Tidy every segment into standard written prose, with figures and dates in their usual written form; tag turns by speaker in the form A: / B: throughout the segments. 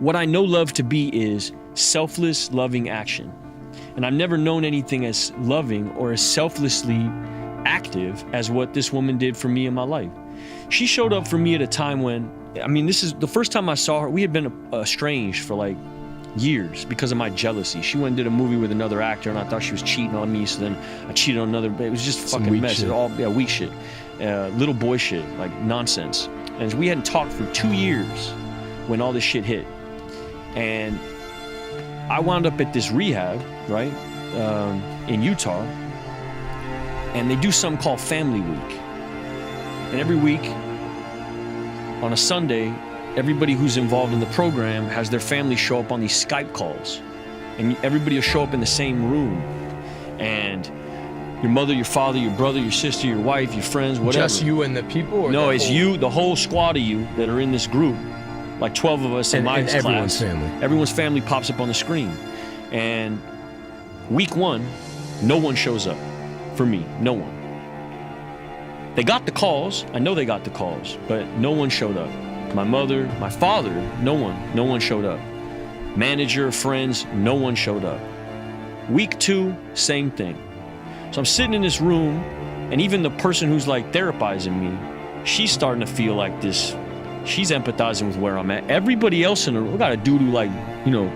A: what I know love to be is selfless, loving action. And I've never known anything as loving or as selflessly active as what this woman did for me in my life. She showed up for me at a time when, I mean, this is the first time I saw her. We had been estranged for like years because of my jealousy. She went and did a movie with another actor, and I thought she was cheating on me, so then I cheated on another. It was just fucking mess. It was all weak shit, little boy shit, like nonsense. And we hadn't talked for 2 years when all this shit hit. And I wound up at this rehab, right, in Utah, and they do something called Family Week. And every week, on a Sunday, everybody who's involved in the program has their family show up on these Skype calls. And everybody will show up in the same room. And your mother, your father, your brother, your sister, your wife, your friends, whatever.
B: Just you and the people? Or
A: no, it's you, the whole squad of you that are in this group. Like 12 of us in my class.
B: Everyone's family.
A: Everyone's family pops up on the screen. And week 1, no one shows up for me. No one. They got the calls. I know they got the calls, but no one showed up. My mother, my father, no one showed up. Manager, friends, no one showed up. Week 2, same thing. So I'm sitting in this room, and even the person who's like therapizing me, she's starting to feel like this. She's empathizing with where I'm at. Everybody else in the room, we got a dude who like, you know,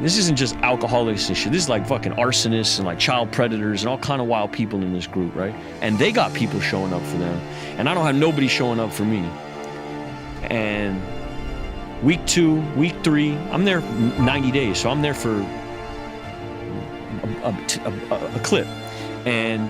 A: this isn't just alcoholics and shit. This is like fucking arsonists and like child predators and all kind of wild people in this group, right? And they got people showing up for them. And I don't have nobody showing up for me. And week 2, week 3, I'm there 90 days. So I'm there for a clip. And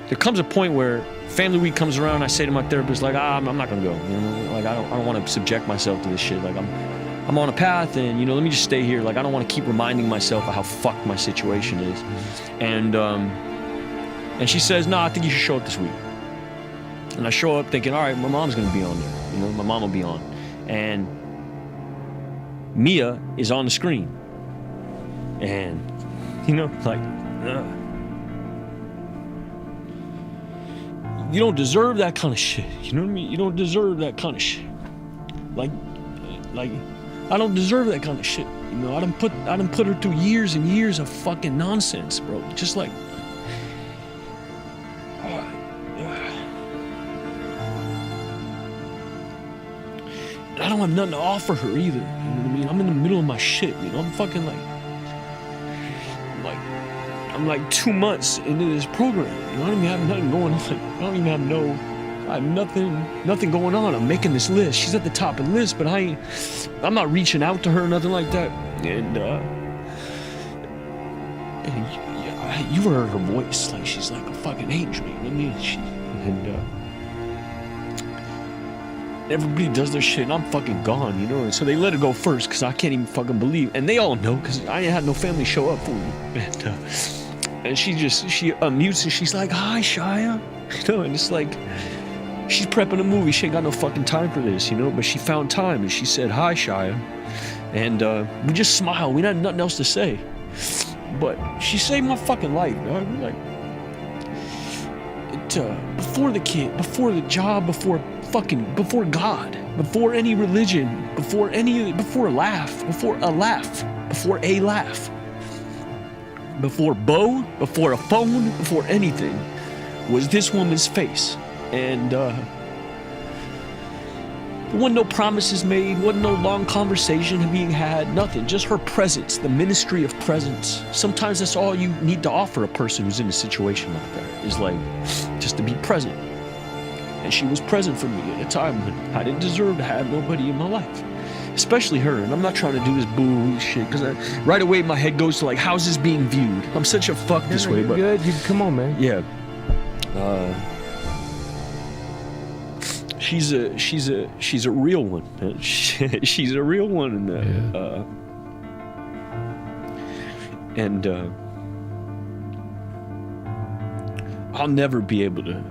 A: there comes a point where Family Week comes around. I say to my therapist, like, I'm not gonna go. You know, like I don't want to subject myself to this shit. Like I'm on a path, and you know, let me just stay here. Like I don't want to keep reminding myself of how fucked my situation is. And she says, no, I think you should show up this week. And I show up thinking, all right, my mom's gonna be on there. You know, my mom will be on. And Mia is on the screen. And you know, like, you don't deserve that kind of shit. You know what I mean? You don't deserve that kind of shit. Like I don't deserve that kind of shit. You know, I done put her through years and years of fucking nonsense, bro. Just like, and I don't have nothing to offer her either. You know what I mean? I'm in the middle of my shit. You know, I'm fucking I'm like 2 months into this program. You know, I don't even have nothing going on. I have nothing going on. I'm making this list. She's at the top of the list, but I'm not reaching out to her, nothing like that. And you heard her voice, like she's like a fucking angel. You know what I mean? Everybody does their shit, and I'm fucking gone, you know. And so they let it go first, cause I can't even fucking believe. And they all know, cause I ain't had no family show up for me. And she unmutes and she's like, "Hi, Shia," you know. And it's like, she's prepping a movie. She ain't got no fucking time for this, you know. But she found time, and she said, "Hi, Shia," and we just smiled. We had nothing else to say, but she saved my fucking life, dog. Like, before the kid, before the job, before God, before any religion, before a laugh, before Bo, before a phone, before anything, was this woman's face. And there wasn't no promises made, wasn't no long conversation being had, nothing. Just her presence, the ministry of presence. Sometimes that's all you need to offer a person who's in a situation like that, is like, just to be present. And she was present for me at a time when I didn't deserve to have nobody in my life. Especially her. And I'm not trying to do this boo shit, because right away my head goes to like, how's this being viewed? I'm such a fuck this way, but
B: good. Come on, man.
A: Yeah. She's a real one. She's a real one, and I'll never be able to.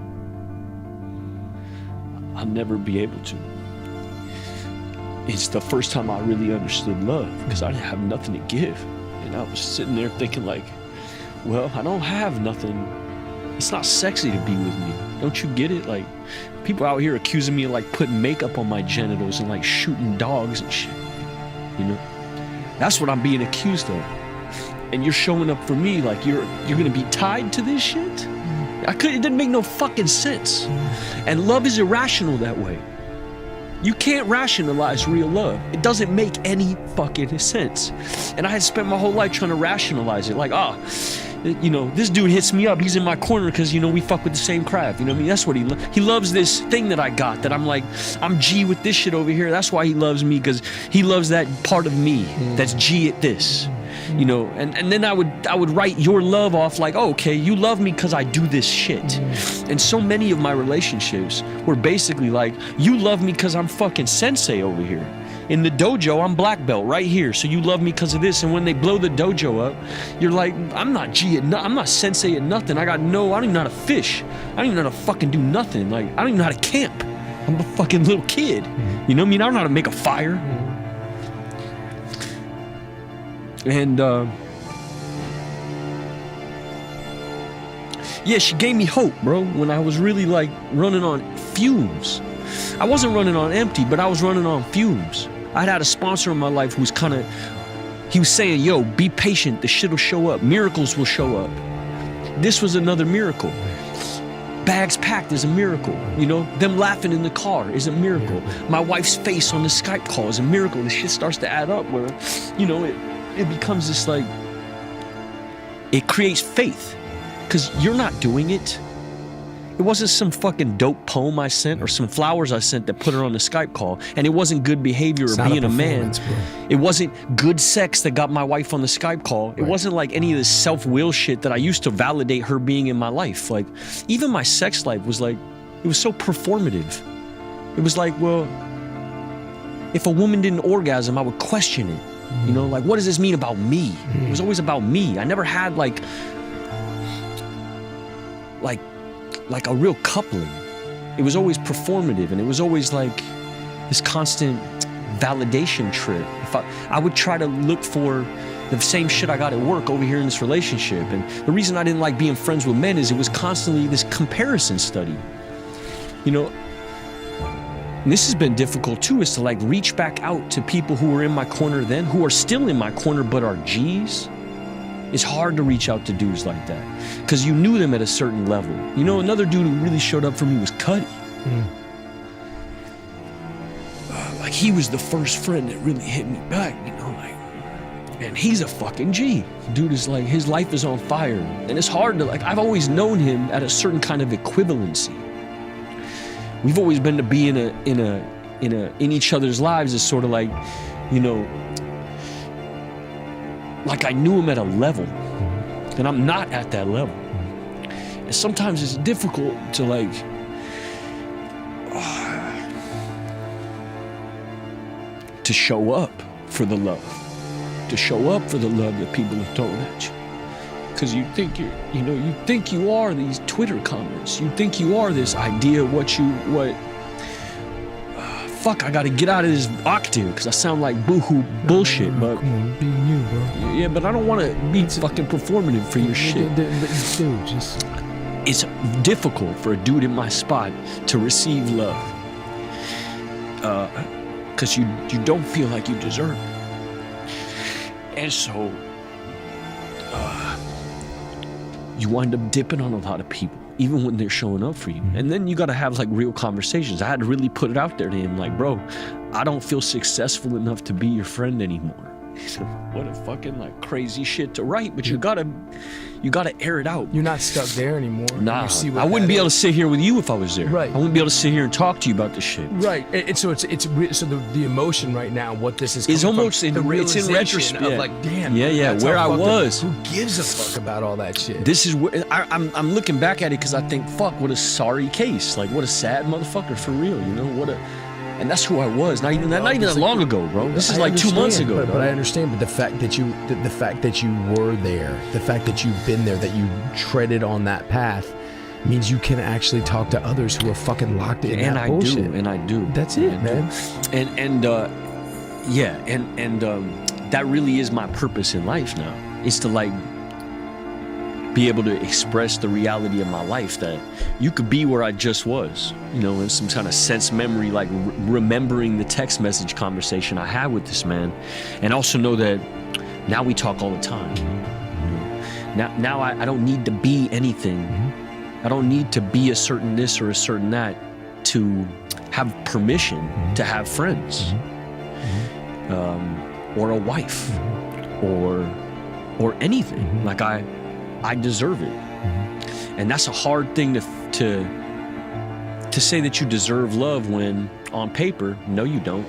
A: It's the first time I really understood love, because I didn't have nothing to give, and I was sitting there thinking like, well, I don't have nothing. It's not sexy to be with me. Don't you get it? Like, people out here accusing me of like putting makeup on my genitals and like shooting dogs and shit. you know? That's what I'm being accused of. And you're showing up for me like you're gonna be tied to this shit? It didn't make no fucking sense. And love is irrational that way. You can't rationalize real love. It doesn't make any fucking sense. And I had spent my whole life trying to rationalize it. Like, you know, this dude hits me up. He's in my corner because, you know, we fuck with the same craft. You know what I mean? That's what he loves this thing that I got, that I'm like, I'm G with this shit over here. That's why he loves me, because he loves that part of me that's G at this. You know, and then I would write your love off like, oh, okay, you love me because I do this shit. And so many of my relationships were basically like, you love me because I'm fucking sensei over here. In the dojo, I'm black belt right here, so you love me because of this. And when they blow the dojo up, you're like, I'm not G at I'm not sensei at nothing. I don't even know how to fish. I don't even know how to fucking do nothing. Like, I don't even know how to camp. I'm a fucking little kid. You know what I mean? I don't know how to make a fire. And yeah, she gave me hope, bro, when I was really like running on fumes. I wasn't running on empty, but I was running on fumes. I'd had a sponsor in my life who was he was saying, yo, be patient, the shit will show up, miracles will show up. This was another miracle. Bags packed is a miracle, you know? Them laughing in the car is a miracle. My wife's face on the Skype call is a miracle. This shit starts to add up where, you know, it becomes this like, it creates faith, because you're not doing it. It wasn't some fucking dope poem I sent or some flowers I sent that put her on the Skype call. And it wasn't good behavior or being a man. Bro. It wasn't good sex that got my wife on the Skype call. It wasn't like any of this self-will shit that I used to validate her being in my life. Like, even my sex life was like, it was so performative. It was like, well, if a woman didn't orgasm, I would question it. You know, like, what does this mean about me? It was always about me. I never had like a real coupling. It was always performative, and it was always like this constant validation trip. If I would try to look for the same shit I got at work over here in this relationship. And the reason I didn't like being friends with men is it was constantly this comparison study. You know, and this has been difficult too, is to like reach back out to people who were in my corner then, who are still in my corner but are G's. It's hard to reach out to dudes like that, because you knew them at a certain level. You know, another dude who really showed up for me was Cuddy. Like, he was the first friend that really hit me back, you know, like, and he's a fucking G. Dude is like, his life is on fire. And it's hard to, like, I've always known him at a certain kind of equivalency. We've always been to be in each other's lives as sort of like, you know, like I knew him at a level, and I'm not at that level. And sometimes it's difficult to like, to show up for the love, that people have thrown at you. Because you think you think you are these Twitter comments. You think you are this idea of fuck, I gotta get out of this octave because I sound like boohoo bullshit, but
B: come on, be you, bro.
A: Yeah, but I don't want to be fucking performative for your shit.
B: Dude, just...
A: It's difficult for a dude in my spot to receive love, because you don't feel like you deserve it, and so you wind up dipping on a lot of people, even when they're showing up for you. And then you got to have like real conversations. I had to really put it out there to him, like, bro, I don't feel successful enough to be your friend anymore. What a fucking like crazy shit to write, but you gotta air it out.
B: You're not stuck there anymore.
A: Nah, I wouldn't be able to sit here with you if I was there.
B: Right.
A: I wouldn't be able to sit here and talk to you about this shit.
B: Right. And so so the emotion right now, what this is
A: almost
B: from,
A: it's in retrospect
B: of like, damn.
A: Yeah, where I was.
B: Who gives a fuck about all that shit?
A: This is where I'm looking back at it, because I think, fuck, what a sorry case. Like, what a sad motherfucker, for real. You know, and that's who I was. Not even that long ago, bro. This is like 2 months ago.
B: But I understand. But the fact that you were there, the fact that you've been there, that you treaded on that path, means you can actually talk to others who are fucking locked in that bullshit.
A: And I do.
B: That's it, man.
A: And that really is my purpose in life now. Is to like be able to express the reality of my life, that you could be where I just was, you know, in some kind of sense memory, like remembering the text message conversation I had with this man, and also know that now we talk all the time. Now I don't need to be anything. I don't need to be a certain this or a certain that to have permission to have friends, or a wife, or anything. Like I deserve it, and that's a hard thing to say that you deserve love when on paper, no, you don't.